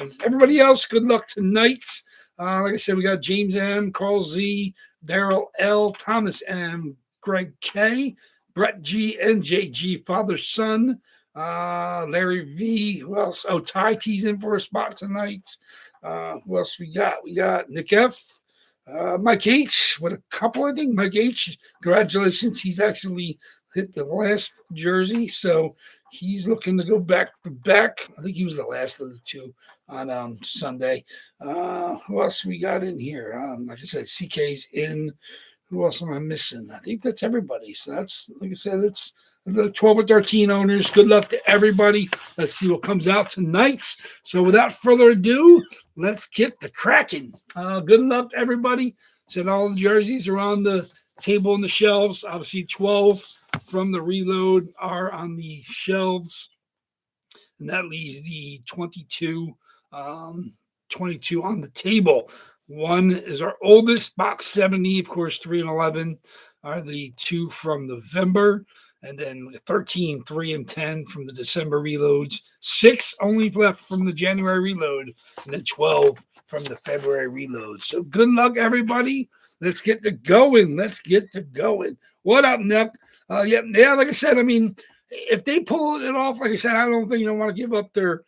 Everybody else, good luck tonight. Like I said, we got James M, Carl Z, Daryl L, Thomas M, Greg K, Brett G, NJG, Father Son, Larry V. Who else? Oh, Ty T's in for a spot tonight. Who else we got? We got Nick F. Mike H with a couple, I think. Mike H, congratulations. He's actually hit the last jersey, so he's looking to go back to back. I think he was the last of the two on Sunday. Who else we got in here? Like I said, CK's in. Who else am I missing? I think that's everybody. So that's, like I said, it's the 12 or 13 owners. Good luck to everybody. Let's see what comes out tonight. So without further ado, let's get the cracking. Good luck, everybody. Said all the jerseys are on the table and the shelves. Obviously, 12 from the reload are on the shelves. And that leaves the 22 on the table. One is our oldest, box 70, of course, 3 and 11 are the two from November. And then 13, 3 and 10 from the December reloads. 6 only left from the January reload. And then 12 from the February reload. So good luck, everybody. Let's get to going. What up, Nick? Yeah, like I said, I mean, if they pull it off, like I said, I don't think they want to give up their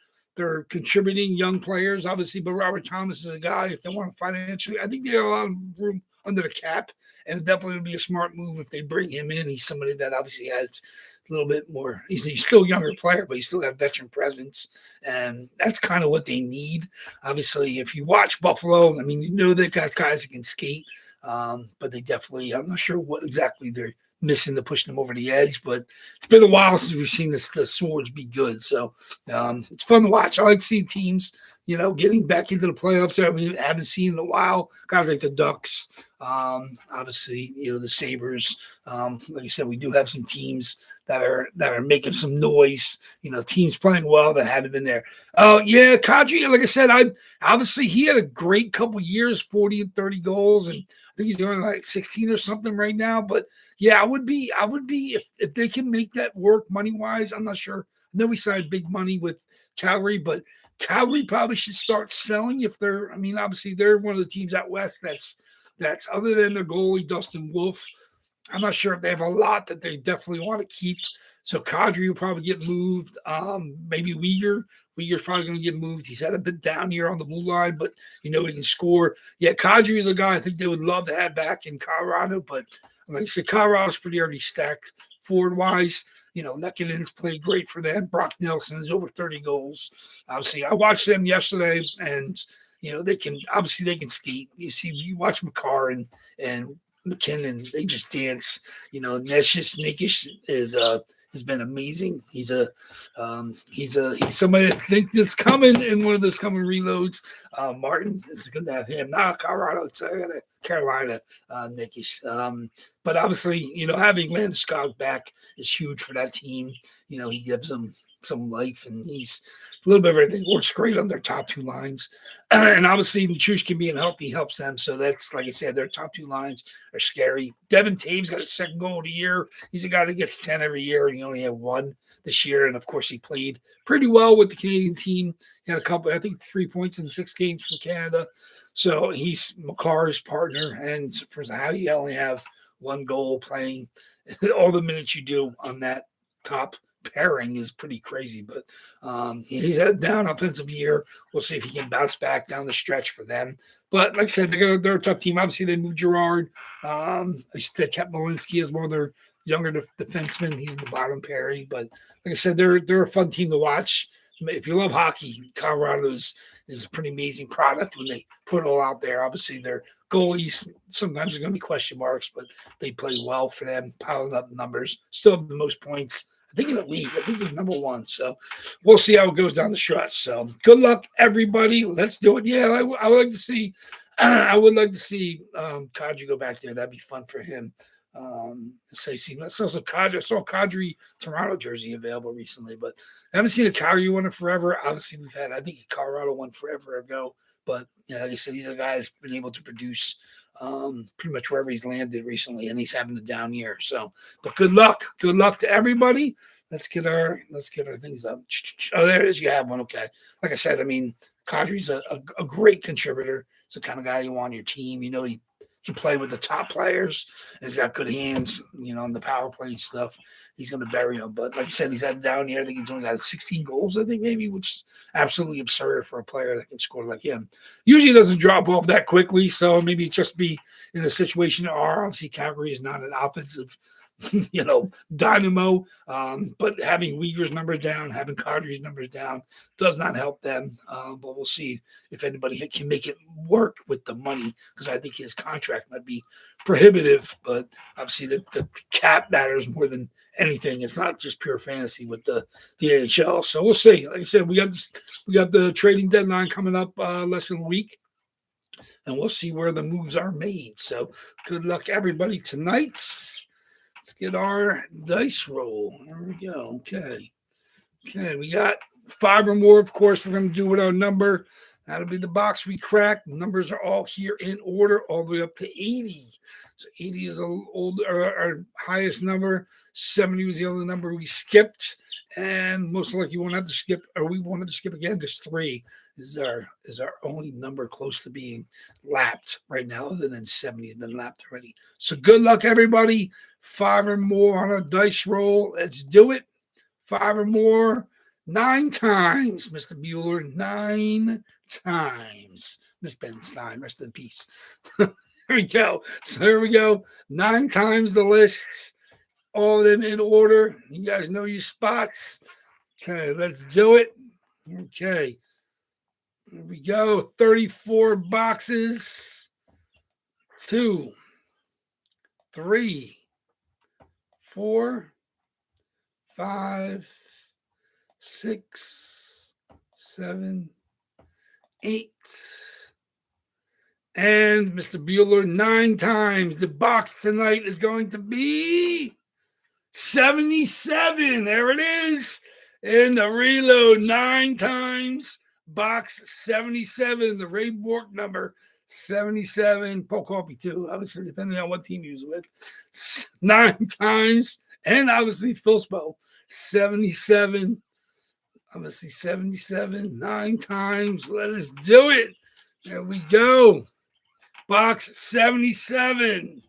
contributing young players, obviously, but Robert Thomas is a guy, if they want to financially, I think they have a lot of room under the cap, and it definitely would be a smart move if they bring him in. He's somebody that obviously has a little bit more, he's still a younger player, but he still got veteran presence, and that's kind of what they need. Obviously, if you watch Buffalo, I mean, you know they've got guys that can skate, but they definitely, I'm not sure what exactly they're missing to push them over the edge, but it's been a while since we've seen the Swords be good. So it's fun to watch. I like seeing teams, getting back into the playoffs that we haven't seen in a while. Guys like the Ducks, obviously, the Sabres. Like I said, we do have some teams that are making some noise. Teams playing well that haven't been there. Yeah, Kadri, like I said, obviously he had a great couple years, 40 and 30 goals, and I think he's doing like 16 or something right now. But yeah, I would be if they can make that work money wise. I'm not sure. I know we signed big money with Calgary, but Calgary probably should start selling if they're. I mean, obviously they're one of the teams out west that's other than their goalie Dustin Wolf. I'm not sure if they have a lot that they definitely want to keep. So Kadri will probably get moved. Maybe Uyghur. Uyghur's probably going to get moved. He's had a bit down here on the blue line, but he can score. Yeah, Kadri is a guy I think they would love to have back in Colorado, but like I said, Colorado's pretty already stacked forward-wise. Nekkinen's played great for them. Brock Nelson has over 30 goals. Obviously, I watched them yesterday, and they can skate. You watch Makar and McKinnon, they just dance. Nikish has been amazing. He's somebody that thinks that's coming in one of those coming reloads. Martin, it's good to have him. Not Colorado, it's Carolina, Nikish. But obviously, having Landeskog back is huge for that team. He gives them some life, and he's a little bit of everything. Works great on their top two lines. And obviously, Nichushkin being healthy helps them. So that's, like I said, their top two lines are scary. Devin Taves got his second goal of the year. He's a guy that gets 10 every year, and he only had 1 this year. And, of course, he played pretty well with the Canadian team. He had a couple, I think 3 points in 6 games for Canada. So he's Makar's partner. And for how you only have 1 goal playing all the minutes you do on that top pairing is pretty crazy, but he's had a down offensive year. We'll see if he can bounce back down the stretch for them. But like I said, they're a tough team. Obviously, they moved Gerard. They kept Malinsky as one of their younger defensemen. He's in the bottom pairing. But like I said, they're a fun team to watch. If you love hockey, Colorado is a pretty amazing product when they put it all out there. Obviously, their goalies sometimes are going to be question marks, but they play well for them, piling up numbers. Still have the most points, I think, in the league. I think they're number 1. So we'll see how it goes down the stretch. So good luck, everybody. Let's do it. Yeah, I would like to see. I would like to see Kadri go back there. That'd be fun for him. I saw a Kadri Toronto jersey available recently, but I haven't seen a Calgary one in forever. Obviously, we've had, I think, a Colorado one forever ago. But like I said, he's a guy that's been able to produce pretty much wherever he's landed recently, and he's having a down year. So, but good luck to everybody. Let's get our things up. Oh, there it is. You have one. Okay. Like I said, I mean, Kadri's a great contributor. It's the kind of guy you want on your team. You know, he can play with the top players. And he's got good hands, you know, on the power play stuff. He's going to bury him. But like I said, he's had down here. I think he's only got 16 goals, I think, maybe, which is absolutely absurd for a player that can score like him. Usually doesn't drop off that quickly. So maybe just be in a situation that obviously Calgary is not an offensive you know, dynamo. But having Uyghur's numbers down, having Kadri's numbers down does not help them. But we'll see if anybody can make it work with the money, because I think his contract might be prohibitive. But obviously the cap matters more than anything. It's not just pure fantasy with the NHL. So we'll see. Like I said, we got the trading deadline coming up less than a week. And we'll see where the moves are made. So good luck, everybody, tonight. Let's get our dice roll. There we go. Okay, we got 5 or more. Of course, we're going to do with our number. That'll be the box we crack. The numbers are all here in order, all the way up to 80. So 80 is our highest number. 70 was the other number we skipped. And most likely we won't have to skip again, because 3 is our only number close to being lapped right now, other than 70 has been lapped already. So good luck, everybody. 5 or more on a dice roll. Let's do it. 5 or more. 9 times, Mr. Bueller. 9 times. Miss Ben Stein, rest in peace. Here we go. So here we go. 9 times the lists. All of them in order. You guys know your spots. Okay, let's do it. Okay. Here we go. 34 boxes. 2, 3, 4, 5, 6, 7, 8. And Mr. Bueller, 9 times. The box tonight is going to be 77. There it is. In the reload, 9 times. Box 77. The Ray Bork number 77. Paul Coffey, too. Obviously, depending on what team he was with. 9 times. And obviously, Phil Spo, 77. Obviously, 77. 9 times. Let us do it. There we go. Box 77.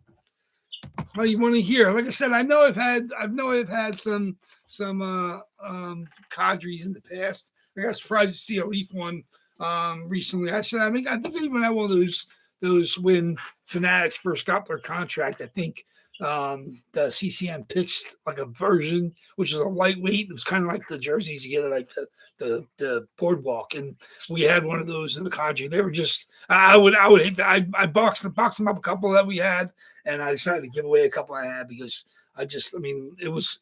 What do you want to hear? Like I said, I know I've had some Kadris in the past. I got surprised to see a Leaf one recently. I think I even had one of those when Fanatics first got their contract. I think the CCM pitched like a version, which is a lightweight. It was kind of like the jerseys you get at like the boardwalk, and we had one of those in the Kadri. They were just I would hate that. I boxed them up a couple that we had, and I decided to give away a couple I had because it was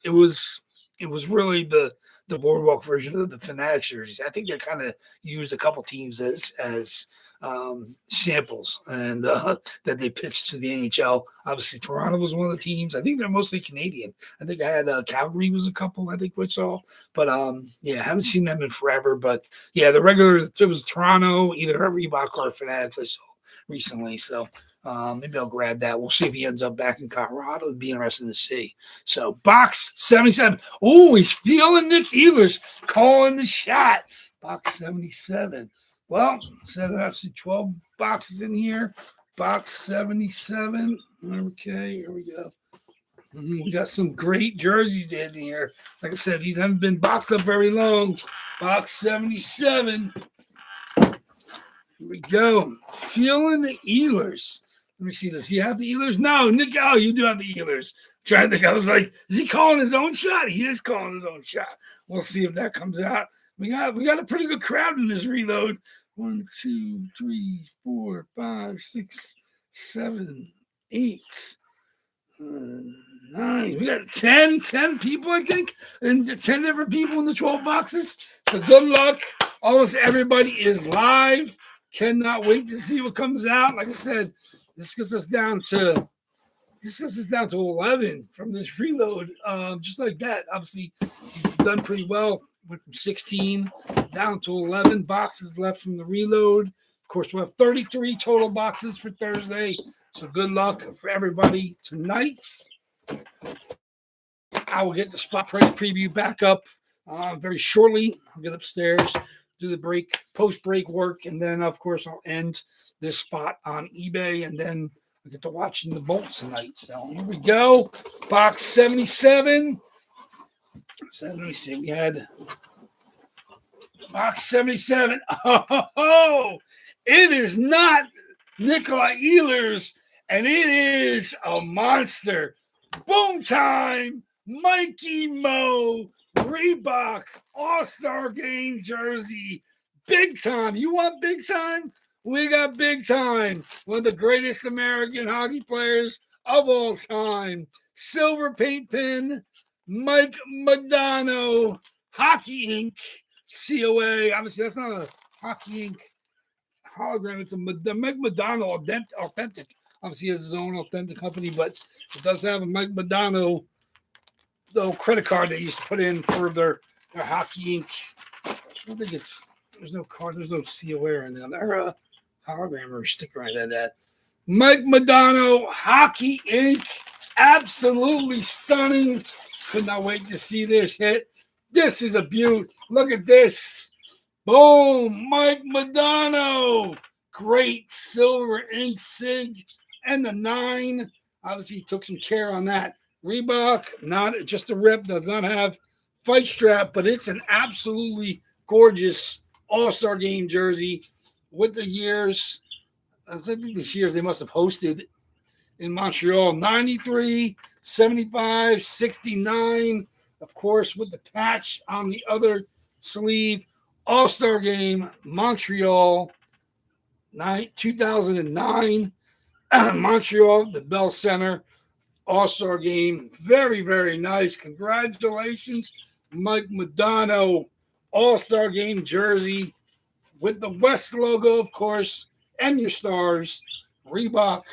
really the boardwalk version of the Fanatics jerseys. I think they kind of used a couple teams as samples and that they pitched to the NHL. Obviously, Toronto was one of the teams. I think they're mostly Canadian. I think I had Calgary was a couple. I think we saw, but I haven't seen them in forever. But yeah, the regular it was Toronto, either a Reebok or a Fanatics I saw recently. So maybe I'll grab that. We'll see if he ends up back in Colorado. It'd be interesting to see. So box 77. Oh, he's feeling Nick Ehlers calling the shot. Box 77. Well, so there's 12 boxes in here. Box 77. Okay, here we go. We got some great jerseys in here. Like I said, these haven't been boxed up very long. Box 77. Here we go. Feeling the Ehlers. Let me see this. You have the Ehlers? No, Nick. Oh, you do have the Ehlers. Trying to think. I was like, is he calling his own shot? He is calling his own shot. We'll see if that comes out. We got a pretty good crowd in this reload. 1, 2, 3, 4, 5, 6, 7, 8, 9. We got 10 people, I think, and 10 different people in the 12 boxes. So good luck. Almost everybody is live. Cannot wait to see what comes out. Like I said, this gets us down to 11 from this reload. Just like that. Obviously, you've done pretty well. Went from 16 down to 11 boxes left from the reload. Of course, we'll have 33 total boxes for Thursday. So good luck for everybody tonight. I will get the spot price preview back up very shortly. I'll get upstairs, do the post-break work, and then, of course, I'll end this spot on eBay, and then I get to watching the Bolts tonight. So here we go. Box 77. So let me see. We had box 77. Oh, it is not Nikolai Ehlers, and it is a monster. Boom time. Mikey Mo Reebok All-Star Game jersey. Big time. You want big time? We got big time. One of the greatest American hockey players of all time. Silver paint pen. Mike Modano. Hockey Inc. COA. Obviously, that's not a Hockey Inc. hologram. It's a Mike Modano authentic. Obviously, he has his own authentic company, but it does have a Mike Modano little credit card they used to put in for their Hockey Inc. I don't think there's no card, there's no COA or anything on there. Hologram or sticker like that. Mike Modano, Hockey Inc. Absolutely stunning. Could not wait to see this hit. This is a beaut. Look at this. Boom. Mike Modano. Great silver ink sig. And the 9. Obviously, he took some care on that. Reebok, not just a rip, does not have fight strap, but it's an absolutely gorgeous All-Star Game jersey with the years. I think these years they must have hosted in Montreal. 93, 75, 69, of course, with the patch on the other sleeve. All-Star Game, Montreal, 2009. Montreal, the Bell Center. All-Star Game. Very, very nice. Congratulations, Mike Modano. All-Star Game jersey with the West logo, of course, and your stars. Reebok.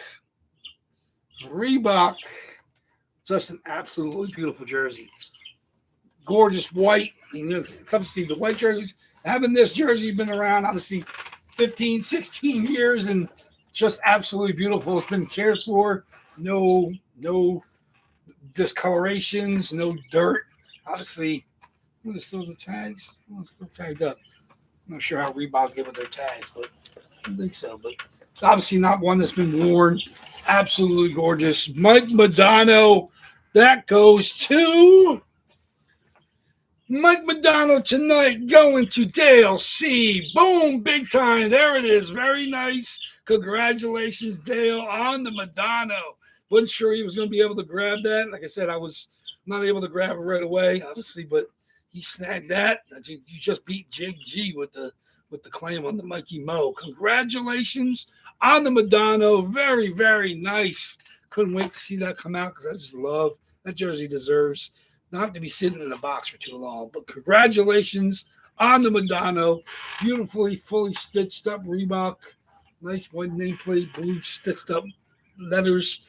Just an absolutely beautiful jersey. Gorgeous white. You know, it's tough to see the white jerseys. Having this jersey been around, obviously, 15, 16 years, and just absolutely beautiful. It's been cared for. No discolorations, no dirt. Obviously, still the tags. Still tagged up. I'm not sure how Reebok did with their tags, but I think so. But obviously not one that's been worn. Absolutely gorgeous. Mike Modano. That goes to Mike Modano tonight, going to Dale C. Boom, big time. There it is. Very nice. Congratulations, Dale, on the Modano. Wasn't sure he was going to be able to grab that. Like I said, I was not able to grab it right away, obviously, but he snagged that. You just beat Jake G with the claim on the Mikey Mo. Congratulations on the Modano. Very, very nice. Couldn't wait to see that come out because I just love that jersey. Deserves not to be sitting in a box for too long. But congratulations on the Modano. Beautifully, fully stitched up Reebok. Nice white nameplate, blue stitched up letters.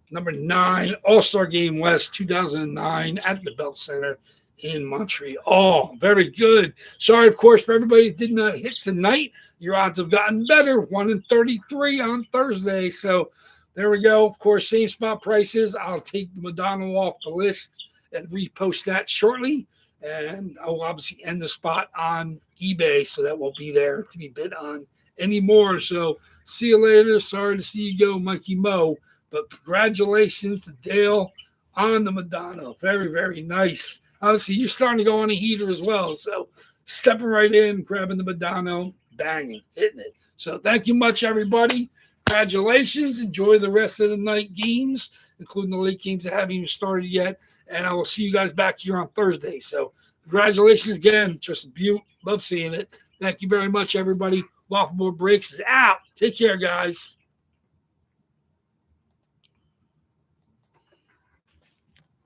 Number 9, All-Star Game West 2009 at the Bell Center in Montreal. Very good. Sorry, of course, for everybody that did not hit tonight. Your odds have gotten better. 1 in 33 on Thursday. So there we go. Of course, same spot prices. I'll take the Modano off the list and repost that shortly. And I'll obviously end the spot on eBay, so that won't be there to be bid on anymore. So see you later. Sorry to see you go, Mikey Mo. But congratulations to Dale on the Modano. Very, very nice. Obviously, you're starting to go on a heater as well. So stepping right in, grabbing the Modano, banging, hitting it. So thank you much, everybody. Congratulations. Enjoy the rest of the night games, including the late games that haven't even started yet. And I will see you guys back here on Thursday. So congratulations again. Just a beaut. Love seeing it. Thank you very much, everybody. Waffleboard Breaks is out. Take care, guys.